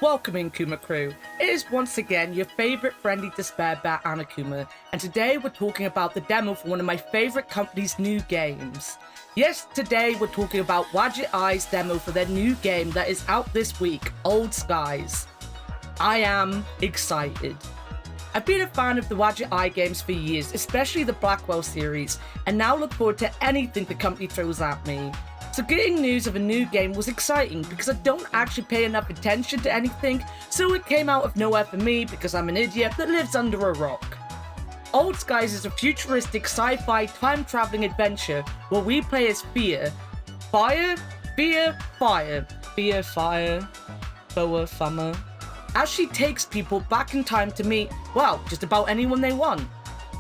Welcome in, Kuma Crew. It is once again your favourite friendly despair bear, Annakuma, and today we're talking about the demo for one of my favourite company's new games. Yes, today we're talking about Wadjet Eye's demo for their new game that is out this week, Old Skies. I am excited. I've been a fan of the Wadjet Eye games for years, especially the Blackwell series, and now look forward to anything the company throws at me. So getting news of a new game was exciting because I don't actually pay enough attention to anything, so it came out of nowhere for me because I'm an idiot that lives under a rock. Old Skies is a futuristic sci-fi time-traveling adventure where we play as Fia. Fire? Fia? Fire. Fia, fire. Boa, fama. As she takes people back in time to meet, well, just about anyone they want.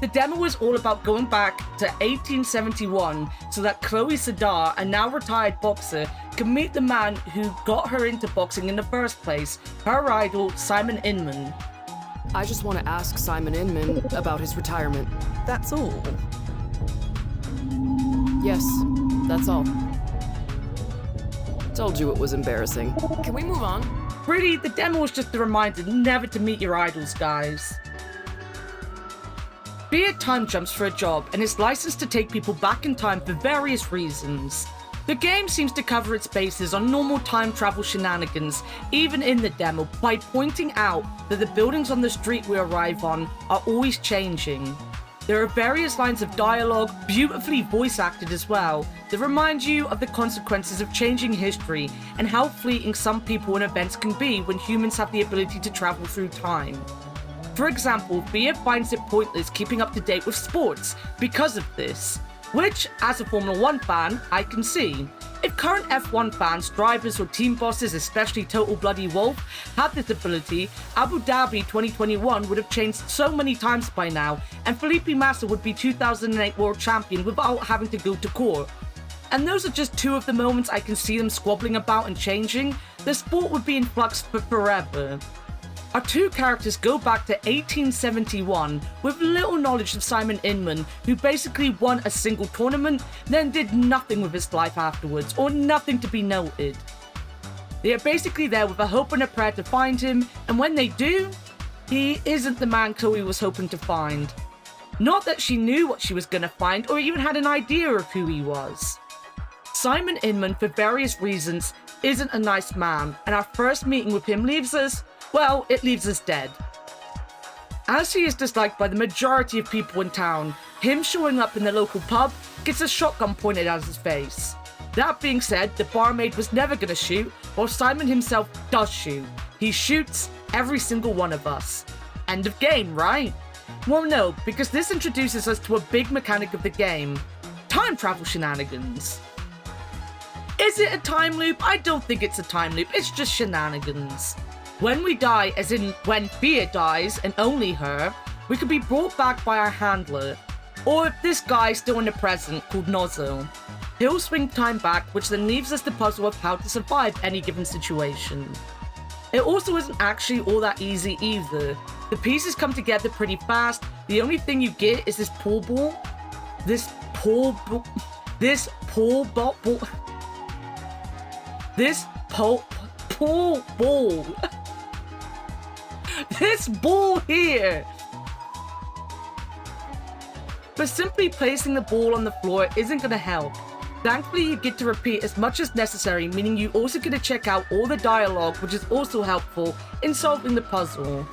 The demo is all about going back to 1871 so that Chloe Sadar, a now retired boxer, can meet the man who got her into boxing in the first place, her idol, Simon Inman. I just want to ask Simon Inman about his retirement. That's all? Yes, that's all. Told you it was embarrassing. Can we move on? Really, the demo was just a reminder never to meet your idols, guys. Fia time jumps for a job and is licensed to take people back in time for various reasons. The game seems to cover its bases on normal time travel shenanigans, even in the demo, by pointing out that the buildings on the street we arrive on are always changing. There are various lines of dialogue, beautifully voice acted as well, that remind you of the consequences of changing history and how fleeting some people and events can be when humans have the ability to travel through time. For example, Fia finds it pointless keeping up to date with sports because of this, which, as a Formula 1 fan, I can see. If current F1 fans, drivers or team bosses, especially Total Bloody Wolf, had this ability, Abu Dhabi 2021 would have changed so many times by now, and Felipe Massa would be 2008 world champion without having to go to court. And those are just two of the moments I can see them squabbling about and changing. The sport would be in flux for forever. Our two characters go back to 1871 with little knowledge of Simon Inman, who basically won a single tournament, then did nothing with his life afterwards, or nothing to be noted. They are basically there with a hope and a prayer to find him, and when they do, he isn't the man Chloe was hoping to find. Not that she knew what she was going to find, or even had an idea of who he was. Simon Inman, for various reasons, isn't a nice man, and our first meeting with him leaves us dead. As he is disliked by the majority of people in town, him showing up in the local pub gets a shotgun pointed at his face. That being said, the barmaid was never going to shoot, while Simon himself does shoot. He shoots every single one of us. End of game, right? Well, no, because this introduces us to a big mechanic of the game: time travel shenanigans. Is it a time loop? I don't think it's a time loop, it's just shenanigans. When we die, as in when Fia dies, and only her, we can be brought back by our handler, or if this guy still in the present called Nozo. He'll swing time back, which then leaves us the puzzle of how to survive any given situation. It also isn't actually all that easy either. The pieces come together pretty fast. The only thing you get is this pool ball. This pool ball. This ball here! But simply placing the ball on the floor isn't going to help. Thankfully, you get to repeat as much as necessary, meaning you also get to check out all the dialogue, which is also helpful in solving the puzzle.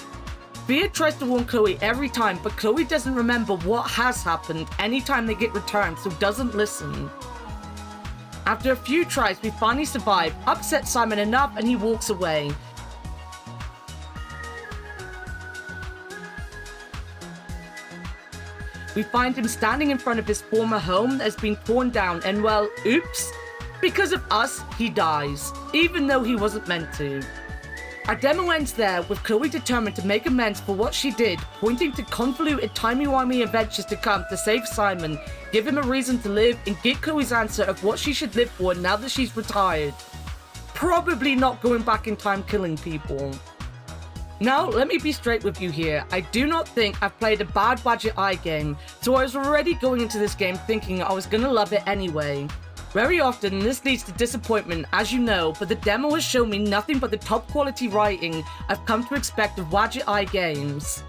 Fia tries to warn Chloe every time, but Chloe doesn't remember what has happened anytime they get returned, so doesn't listen. After a few tries, we finally survive, upset Simon enough, and he walks away. We find him standing in front of his former home that has been torn down, and well, oops, because of us, he dies, even though he wasn't meant to. Our demo ends there, with Chloe determined to make amends for what she did, pointing to convoluted timey-wimey adventures to come to save Simon, give him a reason to live, and get Chloe's answer of what she should live for now that she's retired. Probably not going back in time killing people. Now, let me be straight with you here. I do not think I've played a bad Wadjet Eye game, so I was already going into this game thinking I was gonna love it anyway. Very often, this leads to disappointment, as you know, but the demo has shown me nothing but the top quality writing I've come to expect of Wadjet Eye games.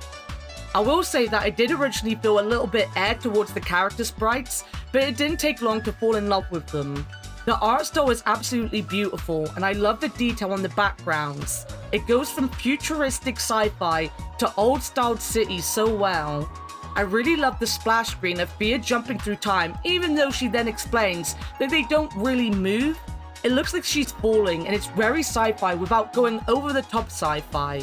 I will say that I did originally feel a little bit aired towards the character sprites, but it didn't take long to fall in love with them. The art style is absolutely beautiful, and I love the detail on the backgrounds. It goes from futuristic sci-fi to old-styled cities so well. I really love the splash screen of Fia jumping through time, even though she then explains that they don't really move. It looks like she's falling, and it's very sci-fi without going over the top sci-fi,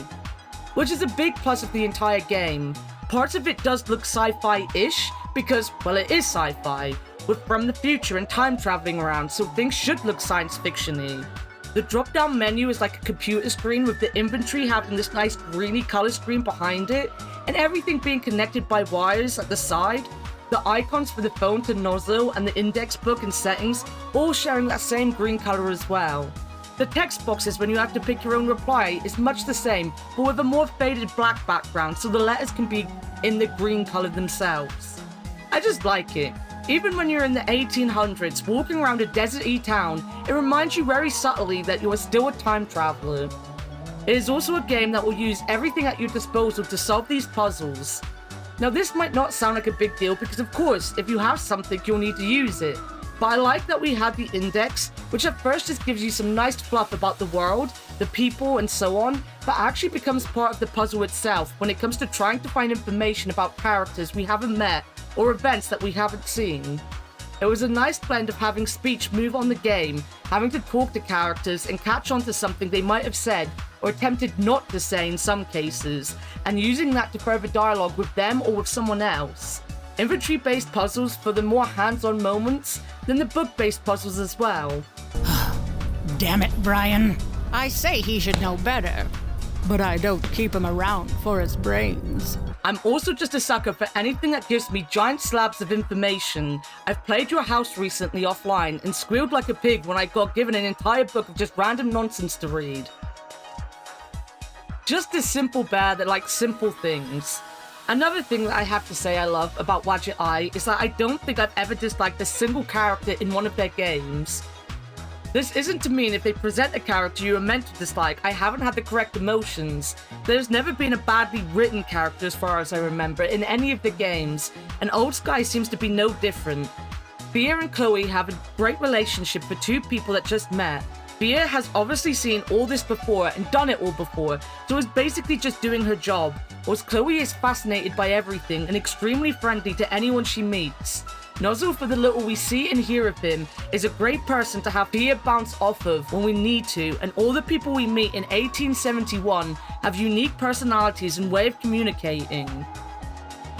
which is a big plus of the entire game. Parts of it does look sci-fi-ish, because, well, it is sci-fi, with from the future and time traveling around, so things should look science fiction-y. The drop-down menu is like a computer screen with the inventory having this nice greeny color screen behind it, and everything being connected by wires at the side. The icons for the phone to nozzle and the index book and settings all sharing that same green color as well. The text boxes when you have to pick your own reply is much the same, but with a more faded black background so the letters can be in the green color themselves. I just like it. Even when you're in the 1800s, walking around a desert-y town, it reminds you very subtly that you are still a time traveler. It is also a game that will use everything at your disposal to solve these puzzles. Now this might not sound like a big deal because of course, if you have something, you'll need to use it. But I like that we have the index, which at first just gives you some nice fluff about the world, the people, and so on, but actually becomes part of the puzzle itself when it comes to trying to find information about characters we haven't met or events that we haven't seen. It was a nice blend of having speech move on the game, having to talk to characters and catch on to something they might have said or attempted not to say in some cases, and using that to further dialogue with them or with someone else. Inventory-based puzzles for the more hands-on moments, then the book-based puzzles as well. Damn it, Brian. I say he should know better, but I don't keep him around for his brains. I'm also just a sucker for anything that gives me giant slabs of information. I've played your house recently offline and squealed like a pig when I got given an entire book of just random nonsense to read. Just a simple bear that likes simple things. Another thing that I have to say I love about Wadjet Eye is that I don't think I've ever disliked a single character in one of their games. This isn't to mean if they present a character you are meant to dislike, I haven't had the correct emotions. There's never been a badly written character as far as I remember in any of the games, and Old Sky seems to be no different. Fia and Chloe have a great relationship for two people that just met. Fia has obviously seen all this before and done it all before, so is basically just doing her job, whilst Chloe is fascinated by everything and extremely friendly to anyone she meets. Nozzle, for the little we see and hear of him, is a great person to have Fia bounce off of when we need to, and all the people we meet in 1871 have unique personalities and way of communicating.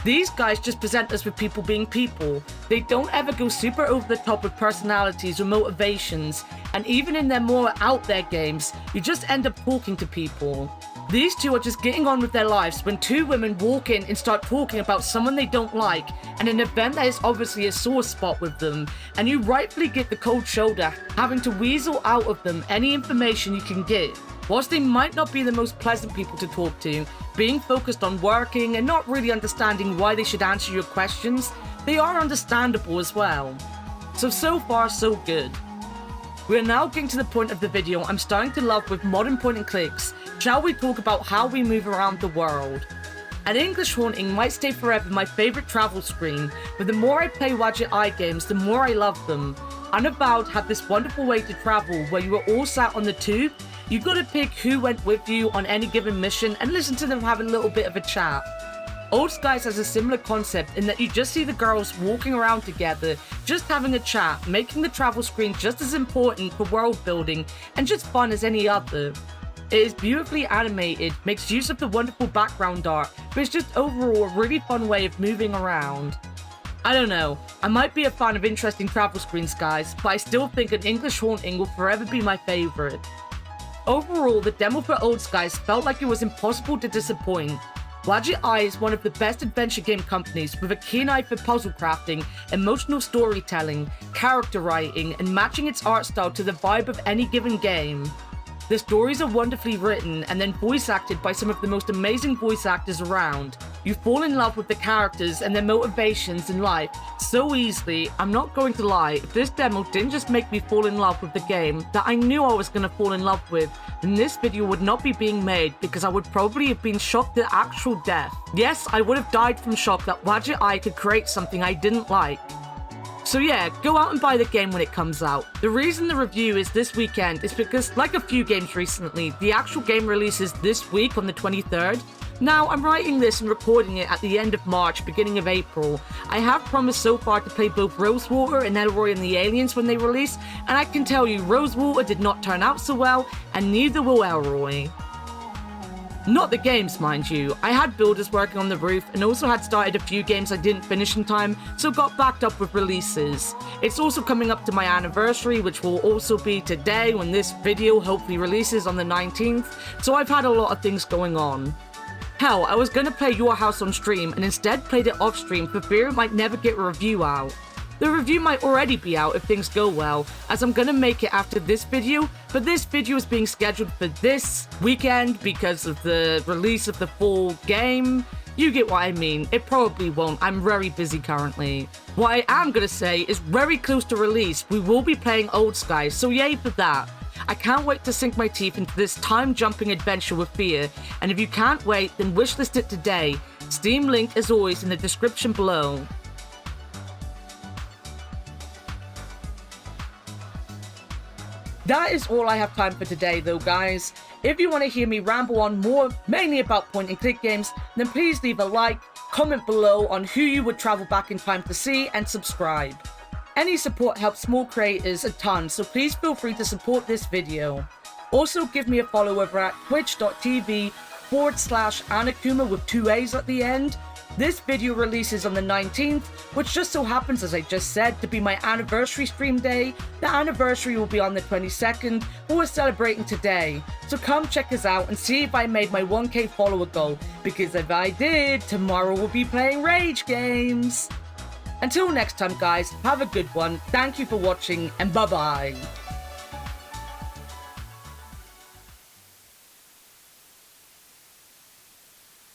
These guys just present us with people being people. They don't ever go super over the top with personalities or motivations, and even in their more out there games, you just end up talking to people. These two are just getting on with their lives when two women walk in and start talking about someone they don't like and an event that is obviously a sore spot with them, and you rightfully get the cold shoulder, having to weasel out of them any information you can get. Whilst they might not be the most pleasant people to talk to, being focused on working and not really understanding why they should answer your questions, they are understandable as well. So far so good. We are now getting to the point of the video I'm starting to love with modern point and clicks. Shall we talk about how we move around the world? An English Haunting might stay forever my favourite travel screen, but the more I play Wadjet Eye games, the more I love them. Unavowed have this wonderful way to travel where you are all sat on the tube. You gotta pick who went with you on any given mission and listen to them have a little bit of a chat. Old Skies has a similar concept in that you just see the girls walking around together, just having a chat, making the travel screen just as important for world building and just fun as any other. It is beautifully animated, makes use of the wonderful background art, but it's just overall a really fun way of moving around. I don't know, I might be a fan of interesting travel screens, guys, but I still think an English Haunting will forever be my favourite. Overall, the demo for Old Skies felt like it was impossible to disappoint. Wadjet Eye is one of the best adventure game companies with a keen eye for puzzle crafting, emotional storytelling, character writing, and matching its art style to the vibe of any given game. The stories are wonderfully written and then voice acted by some of the most amazing voice actors around. You fall in love with the characters and their motivations in life so easily. I'm not going to lie, if this demo didn't just make me fall in love with the game that I knew I was going to fall in love with, then this video would not be being made because I would probably have been shocked to actual death. Yes, I would have died from shock that Wadjet Eye could create something I didn't like. So yeah, go out and buy the game when it comes out. The reason the review is this weekend is because, like a few games recently, the actual game releases this week on the 23rd. Now, I'm writing this and recording it at the end of March, beginning of April. I have promised so far to play both Rosewater and Elroy and the Aliens when they release, and I can tell you, Rosewater did not turn out so well, and neither will Elroy. Not the games, mind you. I had builders working on the roof and also had started a few games I didn't finish in time, so got backed up with releases. It's also coming up to my anniversary, which will also be today when this video hopefully releases on the 19th, so I've had a lot of things going on. Hell, I was gonna play Your House on stream and instead played it off stream for fear it might never get a review out. The review might already be out if things go well, as I'm gonna make it after this video, but this video is being scheduled for this weekend because of the release of the full game. You get what I mean, it probably won't, I'm very busy currently. What I am gonna say is very close to release, we will be playing Old Skies, so yay for that. I can't wait to sink my teeth into this time-jumping adventure with Fear, and if you can't wait, then wishlist it today. Steam link as always in the description below. That is all I have time for today though, guys. If you want to hear me ramble on more, mainly about point-and-click games, then please leave a like, comment below on who you would travel back in time to see, and subscribe. Any support helps small creators a ton, so please feel free to support this video. Also give me a follow over at twitch.tv/Annakuma with 2 A's at the end. This video releases on the 19th, which just so happens, as I just said, to be my anniversary stream day. The anniversary will be on the 22nd, but we're celebrating today. So come check us out and see if I made my 1K follower goal, because if I did, tomorrow we'll be playing Rage games. Until next time guys, have a good one, thank you for watching, and bye bye.